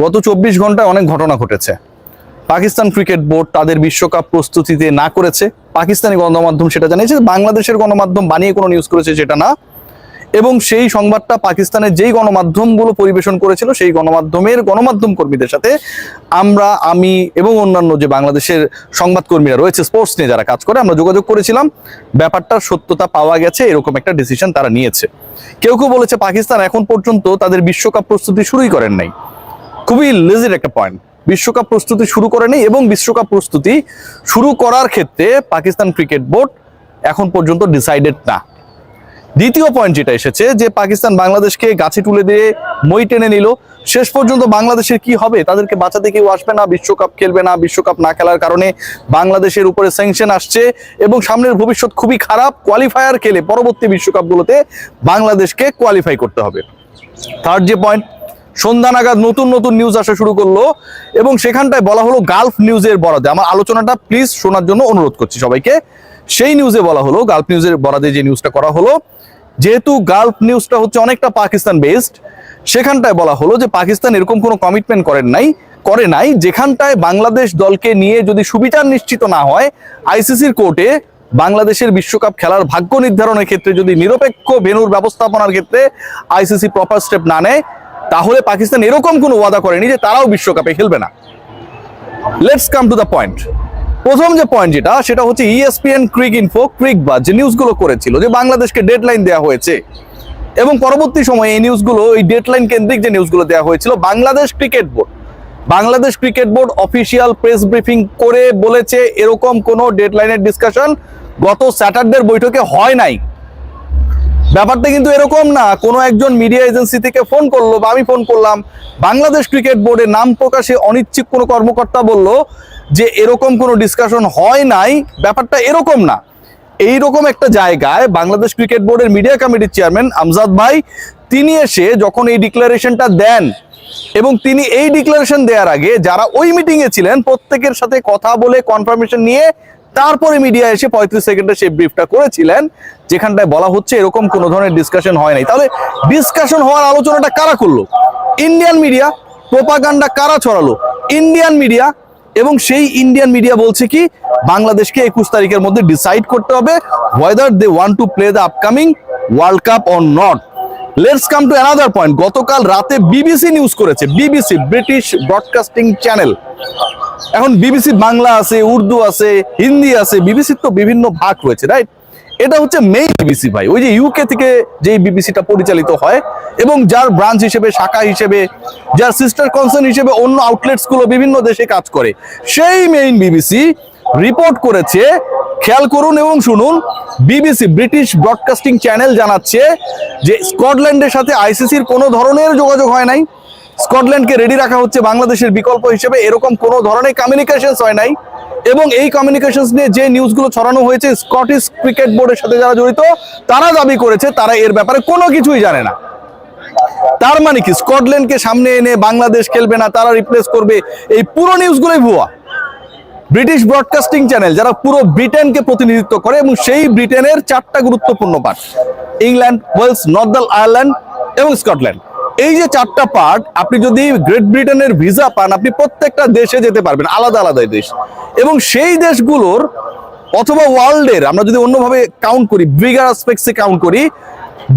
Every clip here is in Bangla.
গত 24 ঘন্টায় অনেক ঘটনা ঘটেছে। পাকিস্তান ক্রিকেট বোর্ড তাদের বিশ্বকাপ প্রস্তুতিতে না করেছে, পাকিস্তানি গণমাধ্যম সেটা জানিয়েছে, বাংলাদেশের গণমাধ্যম বানিয়ে কোনো নিউজ করেছে সেটা না। এবং সেই সংবাদটা পাকিস্তানের যেই গণমাধ্যমগুলো পরিবেশন করেছিল সেই গণমাধ্যম কর্মীদের সাথে আমি এবং অন্যান্য যে বাংলাদেশের সংবাদকর্মীরা রয়েছে স্পোর্টস নিয়ে যারা কাজ করে আমরা যোগাযোগ করেছিলাম। ব্যাপারটার সত্যতা পাওয়া গেছে, এরকম একটা ডিসিশন তারা নিয়েছে। কেউ কেউ বলেছে পাকিস্তান এখন পর্যন্ত তাদের বিশ্বকাপ প্রস্তুতি শুরুই করেন নাই। খুবই লেজির একটা পয়েন্ট। বিশ্বকাপ প্রস্তুতি শুরু করে নেই এবং বিশ্বকাপ প্রস্তুতি শুরু করার ক্ষেত্রে পাকিস্তান ক্রিকেট বোর্ড এখন পর্যন্ত ডিসাইডেড না। দ্বিতীয় পয়েন্ট যেটা এসেছে যে পাকিস্তান বাংলাদেশকে গাছে তুলে দিয়ে মই টেনে নিল, শেষ পর্যন্ত বাংলাদেশের কি হবে? তাদেরকে বাঁচাতে কেউ আসবে না, বিশ্বকাপ খেলবে না, বিশ্বকাপ না খেলার কারণে বাংলাদেশের উপরে স্যাংশন আসছে এবং সামনের ভবিষ্যৎ খুবই খারাপ। কোয়ালিফায়ার খেলে পরবর্তী বিশ্বকাপগুলোতে বাংলাদেশকে কোয়ালিফাই করতে হবে। থার্ড যে পয়েন্ট, সন্ধ্যা নাগাদ নতুন নতুন নিউজ আসা শুরু করলো এবং সেখানটায় বলা হলো গালফ নিউজের বরাদে। আমার আলোচনাটা প্লিজ শোনার জন্য অনুরোধ করছি সবাইকে। সেই নিউজে বলা হলো, গালফ নিউজের বরাদে যে নিউজটা করা হলো, যেহেতু গালফ নিউজটা হচ্ছে অনেকটা পাকিস্তান বেসড, সেখানটায় বলা হলো যে পাকিস্তান এরকম কোনো কমিটমেন্ট করে নাই যেখানটায় বাংলাদেশ দলকে নিয়ে যদি সুবিচার নিশ্চিত না হয় আইসিসির কোর্টে বাংলাদেশের বিশ্বকাপ খেলার ভাগ্য নির্ধারণের ক্ষেত্রে যদি নিরপেক্ষ ভেন্যুর ব্যবস্থাপনার ক্ষেত্রে আইসিসি প্রপার স্টেপ না নেয়, তাহলে পাকিস্তান এরকম কোনো ওয়াদা করেনি যে তারাও বিশ্বকাপে খেলবে না। Let's come to the point. প্রথম যে পয়েন্ট সেটা হচ্ছে ESPN ক্রিকবাজ যে নিউজগুলো করেছিল যে বাংলাদেশকে ডেডলাইন দেওয়া হয়েছে এবং পরবর্তী সময়ে এই নিউজগুলো, এই ডেডলাইন কেন্দ্রিক যে নিউজগুলো দেওয়া হয়েছিল, Bangladesh cricket board official press briefing করে বলেছে এরকম কোনো ডেডলাইনের ডিসকাশন গত স্যাটারডের বৈঠকে হয় নাই। ব্যাপারটা কিন্তু এরকম না কোনো একজন মিডিয়া এজেন্সি থেকে ফোন করলো বা আমি ফোন করলাম, বাংলাদেশ ক্রিকেট বোর্ডের নাম প্রকাশে অনিচ্ছুক কোনো কর্মকর্তা বলল যে এরকম কোনো ডিসকাশন হয় নাই। ব্যাপারটা এরকম না। এইরকম একটা জায়গায় বাংলাদেশ ক্রিকেট বোর্ডের মিডিয়া কমিটির চেয়ারম্যান আমজাদ ভাই তিনি এসে যখন এই ডিক্লারেশনটা দেন এবং তিনি এই ডিক্লারেশন দেওয়ার আগে যারা ওই মিটিংয়ে ছিলেন প্রত্যেকের সাথে কথা বলে কনফার্মেশন নিয়ে তারপরে মিডিয়া এসে 35 সেকেন্ডে সেই ব্রিফটা করেছিলেন, যেখানটায় বলা হচ্ছে এরকম কোনো ধরনের ডিসকাশন হয় নাই। তাহলে ডিসকাশন হওয়ার আলোচনাটা কারা করলো? Indian media. প্রোপাগান্ডা কারা ছড়ালো? Indian media. এবং সেই ইন্ডিয়ান মিডিয়া বলছে কি বাংলাদেশকে 21 তারিখের মধ্যে ডিসাইড করতে হবে whether they want to play the upcoming world cup or not. Let's come to another point. গতকাল রাতে বিবিসি নিউজ করেছে, বিবিসি ব্রিটিশ ব্রডকাস্টিং চ্যানেল। এখন বিবিসি বাংলা আছে, উর্দু আছে, হিন্দি আছে, বিবিসির তো বিভিন্ন ভাগ রয়েছে, রাইট? এটা হচ্ছে মেইন বিবিসি ভাই, ওই যে ইউকে থেকে যে বিবিসিটা পরিচালিত হয় এবং যার ব্রাঞ্চ হিসেবে, শাখা হিসেবে, যার সিস্টার কনসার্ন হিসেবে অন্য আউটলেটস গুলো বিভিন্ন দেশে কাজ করে, সেই মেইন বিবিসি রিপোর্ট করেছে। খেয়াল করুন এবং শুনুন, বিবিসি ব্রিটিশ ব্রডকাস্টিং চ্যানেল জানাচ্ছে যে স্কটল্যান্ডের সাথে আইসিসির কোনো ধরনের যোগাযোগ হয় নাই। স্কটল্যান্ডকে রেডি রাখা হচ্ছে বাংলাদেশের বিকল্প হিসেবে, এরকম কোনো ধরনের কমিউনিকেশনস হয় নাই। এবং এই কমিউনিকেশনস নিয়ে যে নিউজগুলো ছড়ানো হয়েছে স্কটিশ ক্রিকেট বোর্ডের সাথে যারা জড়িত তারা দাবি করেছে তারা এর ব্যাপারে কোনো কিছুই জানে না। তার মানে কি স্কটল্যান্ডকে সামনে এনে বাংলাদেশ খেলবে না, তারা রিপ্লেস করবে, এই পুরো নিউজগুলোই ভুয়া। ব্রিটিশ ব্রডকাস্টিং চ্যানেল যারা পুরো ব্রিটেনকে প্রতিনিধিত্ব করে এবং সেই ব্রিটেনের 4টা গুরুত্বপূর্ণ part, England, Wales, Northern Ireland এবং স্কটল্যান্ড, এই যে 4টা পার্ট, আপনি যদি গ্রেট ব্রিটেনের ভিসা পান আপনি প্রত্যেকটা দেশে যেতে পারবেন, আলাদা আলাদা দেশ। এবং সেই দেশগুলোর অথবা ওয়ার্ল্ডের আমরা যদি অন্যভাবে কাউন্ট করি, বিগার অ্যাসপেক্টসে কাউন্ট করি,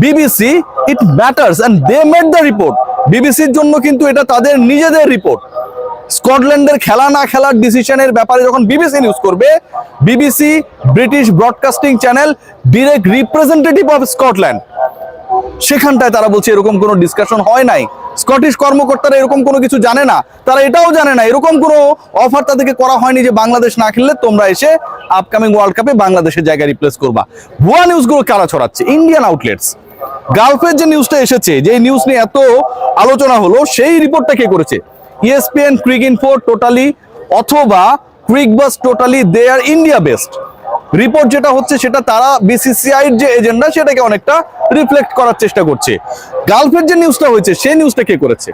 BBC it matters and they made the report. বিবিসির জন্য কিন্তু এটা তাদের নিজেদের রিপোর্ট। স্কটল্যান্ডের খেলা না খেলার ডিসিশনের ব্যাপারে যখন বিবিসি নিউজ করবে, BBC British broadcasting channel direct representative of Scotland, সেখানটায় তারা বলছে এরকম কোনো ডিসকাশন হয় নাই। স্কটিশ কর্মকর্তারা এরকম কোনো কিছু জানে না, তারা এটাও জানে না এরকম কোনো অফার তাদেরকে করা হয়নি যে বাংলাদেশ না খেললে তোমরা এসে আপকামিং ওয়ার্ল্ড কাপে বাংলাদেশের জায়গায় রিপ্লেস করবা। ভুয়া নিউজগুলো কারা ছড়াচ্ছে? Indian outlets. গালফের যে নিউজটা এসেছে, যে নিউজ নিয়ে এত আলোচনা হলো, সেই রিপোর্টটা কে করেছে? ESPN ক্রিকইনফো টোটালি অথবা ক্রিকবাজ টোটালি দে আর ইন্ডিয়া বেসড। রিপোর্ট যেটা হচ্ছে সেটা তারা বিসিসিআইর যে এজেন্ডা সেটাকে অনেকটা রিফ্লেক্ট করার চেষ্টা করছে। গালফের যে নিউজটা হয়েছে সেই নিউজটা কে করেছে?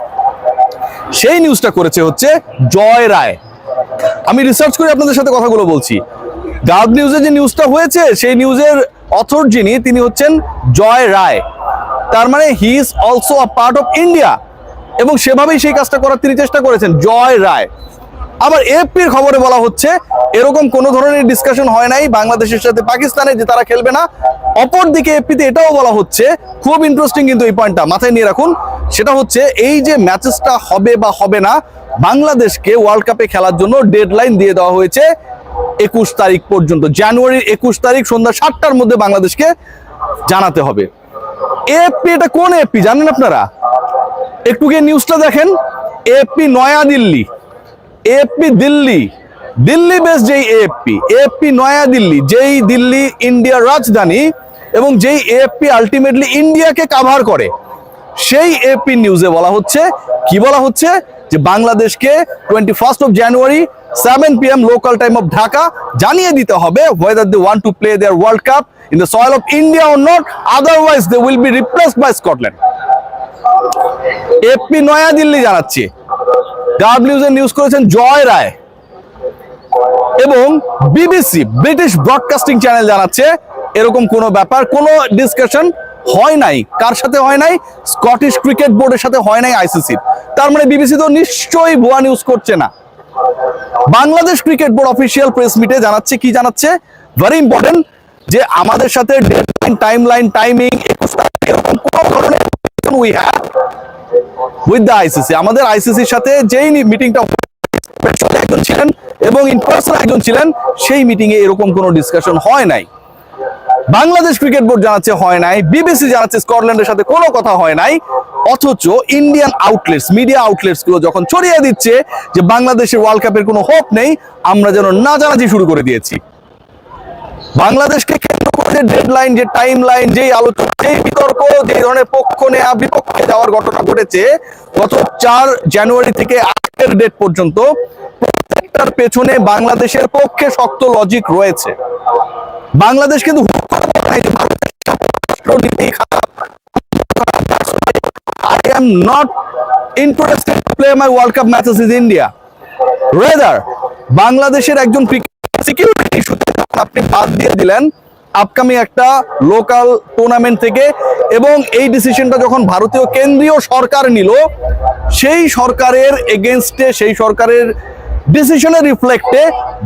সেই নিউজটা করেছে হচ্ছে জয় রায়। আমি রিসার্চ করে আপনাদের সাথে কথাগুলো বলছি। গালফ নিউজে যে নিউজটা হয়েছে সেই নিউজের অথর যিনি, তিনি হচ্ছেন জয় রায়। তার মানে he is also a part of India. এবং সেভাবেই সেই কাজটা করার তিনি চেষ্টা করেছেন। জয় রায়। আবার এএফপির খবরে বলা হচ্ছে এরকম কোনো ধরনের ডিসকাশন হয় নাই বাংলাদেশের সাথে পাকিস্তানে যে তারা খেলবে না। অপরদিকে এএফপিতে এটাও বলা হচ্ছে, খুব ইন্টারেস্টিং কিন্তু এই পয়েন্টটা মাথায় নিয়ে রাখুন, সেটা হচ্ছে এই যে ম্যাচেসটা হবে বা হবে না, বাংলাদেশকে ওয়ার্ল্ড কাপে খেলার জন্য ডেডলাইন দিয়ে দেওয়া হয়েছে 21 তারিখ পর্যন্ত। জানুয়ারির 21 তারিখ সন্ধ্যা 7টার মধ্যে বাংলাদেশকে জানাতে হবে। এএফপি, এটা কোন এএফপি জানেন আপনারা? একটু গিয়ে নিউজটা দেখেন। AFP New Delhi, AFP Delhi, Delhi base যেই এএফপি নয়াদিল্লি, যেই দিল্লি ইন্ডিয়ার রাজধানী এবং যেই এএফপি আলটিমেটলি ইন্ডিয়াকে কাভার করে, সেই এএফপি নিউজে বলা হচ্ছে, কি বলা হচ্ছে, যে বাংলাদেশকে 21st of January 7 PM local time of Dhaka জানিয়ে দিতে হবে whether they want to play their World Cup in the soil of India or not, otherwise they will be replaced by Scotland. AFP New Delhi জানাচ্ছে। গার্ড নিউজে নিউজ করেছেন জয় রায় এবং বিবিসি ব্রিটিশ ব্রডকাস্টিং চ্যানেল জানাচ্ছে এরকম কোনো ব্যাপার, কোনো ডিসকাশন হয় নাই। কার সাথে হয় নাই? স্কটিশ ক্রিকেট বোর্ডের সাথে হয় নাই আইসিসির। তার মানে বিবিসি তো নিশ্চয়ই ভুয়া নিউজ করছে না। Bangladesh cricket board official press মিটে জানাচ্ছে, কি জানাচ্ছে, ভেরি ইম্পর্টেন্ট, যে আমাদের সাথে ডেডলাইন, টাইমলাইন, টাইমিং এরকম কোনো ধরনের we have with the ICC. আমাদের আইসিসির সাথে যেই মিটিংটা একজন ছিলেন এবং ইন পার্সন একজন ছিলেন, সেই মিটিং এ এরকম কোনো ডিসকাশন হয় নাই। বাংলাদেশ ক্রিকেট বোর্ড জানাচ্ছে হয় নাই, বিবিসি জানাচ্ছে স্কটল্যান্ডের সাথে কোনো কথা হয় নাই। অথচ ইন্ডিয়ান আউটলেটস, মিডিয়া আউটলেটস গুলো যখন ছড়িয়ে দিচ্ছে যে বাংলাদেশের ওয়ার্ল্ড কাপের কোনো হোপ নেই, আমরা যেন নাচানাচি শুরু করে দিয়েছি। বাংলাদেশকে কেন্দ্র করে যে ডেডলাইন, যে টাইম লাইন, যেই আলোচনা, যেই বিতর্ক, যে ধরনের পক্ষ নেয়া বিপক্ষে যাওয়ার ঘটনা ঘটেছে গত 4 জানুয়ারি থেকে আজকের ডেট পর্যন্ত, প্রত্যেকটার পেছনে বাংলাদেশের পক্ষে শক্ত লজিক রয়েছে। বাংলাদেশ কিন্তু I am not interested to play my World Cup matches in India. Rather, বাংলাদেশের একজন সিকিউরিটি ইস্যুতে আপনি বাদ দিয়ে দিলেন আপকামিং একটা লোকাল টুর্নামেন্ট থেকে, এবং এই ডিসিশনটা যখন ভারতীয় কেন্দ্রীয় সরকার নিল, সেই সরকারের এগেনস্টে, সেই সরকারের ডিসিশনের রিফ্লেক্টে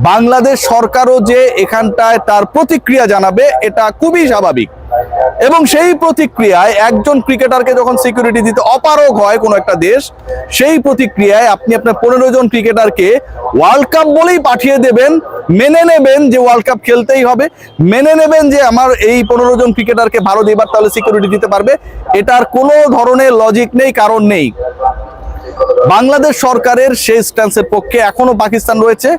বাংলাদেশ সরকারও যে এখানটায় তার প্রতিক্রিয়া জানাবে, এটা খুবই স্বাভাবিক। এবং সেই প্রতিক্রিয়ায় একজন ক্রিকেটারকে যখন সিকিউরিটি দিতে অপারগ হয় কোনো একটা দেশ, সেই প্রতিক্রিয়ায় আপনি আপনার 15 জন ক্রিকেটারকে ওয়ার্ল্ড কাপ বলেই পাঠিয়ে দেবেন, মেনে নেবেন যে ওয়ার্ল্ড কাপ খেলতেই হবে, মেনে নেবেন যে আমার এই 15 জন ক্রিকেটারকে ভারত এবার তাহলে সিকিউরিটি দিতে পারবে। এটার কোনো ধরনের লজিক নেই, কারণ নেই। বাংলাদেশ সরকারের সেই স্ট্যান্সের পক্ষে এখনো পাকিস্তান রয়েছে।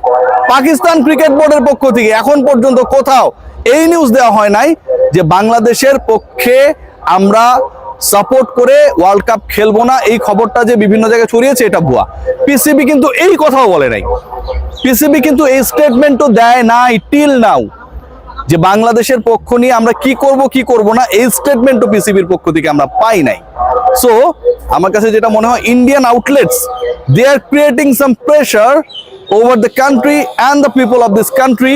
পাকিস্তান ক্রিকেট বোর্ডের পক্ষ থেকে এখন পর্যন্ত কোথাও এই নিউজ দেওয়া হয় নাই যে বাংলাদেশের পক্ষে আমরা সাপোর্ট করে ওয়ার্ল্ড কাপ খেলবো না। এই খবরটা যে বিভিন্ন জায়গায় ছড়িয়েছে এটা ভুয়া। পিসিবি কিন্তু এই কথাও বলে নাই, পিসিবি কিন্তু এই স্টেটমেন্টও দেয় নাই টিল নাও, যে বাংলাদেশের পক্ষ নিয়ে আমরা কি করব না, এই স্টেটমেন্টও পিসিবির পক্ষ থেকে আমরা পাই নাই। সো আমার কাছে যেটা মনে হয়, Indian outlets they are creating some pressure over the country and the people of this country,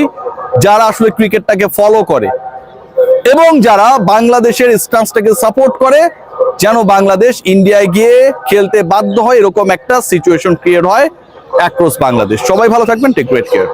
যারা আসলে ক্রিকেটটাকে ফলো করে এবং যারা বাংলাদেশের স্ট্যান্সটাকে সাপোর্ট করে, যেন বাংলাদেশ ইন্ডিয়ায় গিয়ে খেলতে বাধ্য হয়, এরকম একটা সিচুয়েশন ক্রিয়েট হয় অ্যাক্রস বাংলাদেশ। সবাই ভালো থাকবেন, টেক গ্রেট কেয়ার।